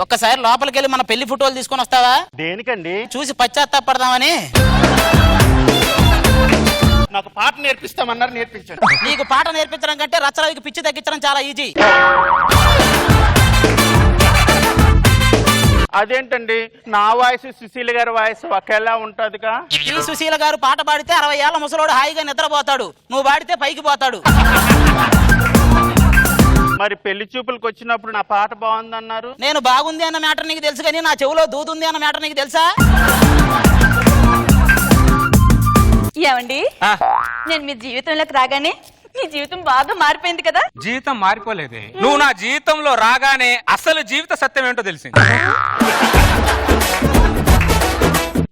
ఒక్కసారి లోపలికి వెళ్ళి మన పెళ్లి ఫోటోలు తీసుకొని వస్తావా? దేనికండి? చూసి పశ్చాత్తాపడదామని. నాకు పాట నేర్పిస్తామన్నారు, నేర్పించండి. నీకు పాట నేర్పించడం కంటే రచ్చరవికి పిచ్చి తగ్గించడం చాలా ఈజీ. అదేంటండి, నా వాయిస్ సుశీల గారి వాయిస్ ఒకేలా ఉంటదిగా? ఈ సుశీల గారు పాట పాడితే 60 ఏళ్ల ముసలోడు హాయిగా నిద్రపోతాడు, నువ్వు పాడితే పైకి పోతాడు. మరి పెళ్లి చూపులకు వచ్చినప్పుడు నా పాట బాగుందన్నారు. నేను బాగుంది అన్న మ్యాటర్ నీకు తెలుసు, కానీ నా చెవులో దూదుంది అన్న మ్యాటర్ నీకు తెలుసా? ఏమండి, నేను మీ జీవితంలోకి రాగానే మీ జీవితం బాగా మారిపోయింది కదా? జీవితం మారిపోలేదే, నువ్వు నా జీవితంలో రాగానే అసలు జీవిత సత్యం ఏంటో తెలిసింది.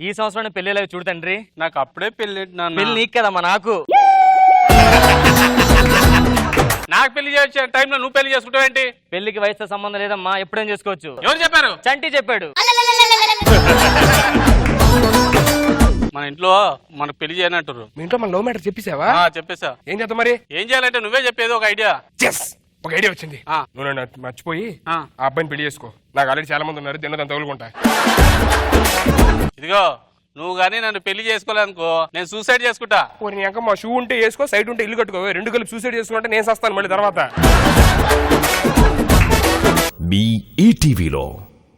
ఈ సంవత్సరం పెళ్లి చూడు తండ్రి. నాకు అప్పుడే పెళ్లి. పెళ్లి నీకు కదమ్మా, నాకు. నాకు పెళ్లి చేసే టైంలో నువ్వు పెళ్లి చేసుకుంటావు ఏంటి? పెళ్లికి వయసుతో సంబంధం లేదమ్మా, ఎప్పుడేం చేసుకోవచ్చు. ఎవరు చెప్పారు? చంటి చెప్పాడు. మన ఇంట్లో మనకు పెళ్లి చేయనంటారు. మీ ఇంట్లో మన లవ్ మ్యాటర్ చెప్పేసావా? చెప్పేసా. ఏం చేద్దాం మరి? ఏం చేయాలంటే నువ్వే చెప్పేది ఒక ఐడియా. ఒక ఐడియా వచ్చింది. నువ్వు నన్ను మర్చిపోయి ఆ అబ్బాయిని పెళ్లి చేసుకో. నాకు ఆల్రెడీ చాలా మంది ఉన్నారు, తిన్నదాన్ని తగులుకుంటా. ఇదిగో, నువ్వు గానీ నన్ను పెళ్లి చేసుకోలేదనుకో, నేను సూసైడ్ చేసుకుంటా. నీ అంక మా షూ ఉంటే వేసుకో, సైడ్ ఉంటే ఇల్లు కట్టుకో. రెండు కలిపి సూసైడ్ చేసుకుంటే నేను సస్తాను మళ్ళీ తర్వాత. మీ ఈటీవీలో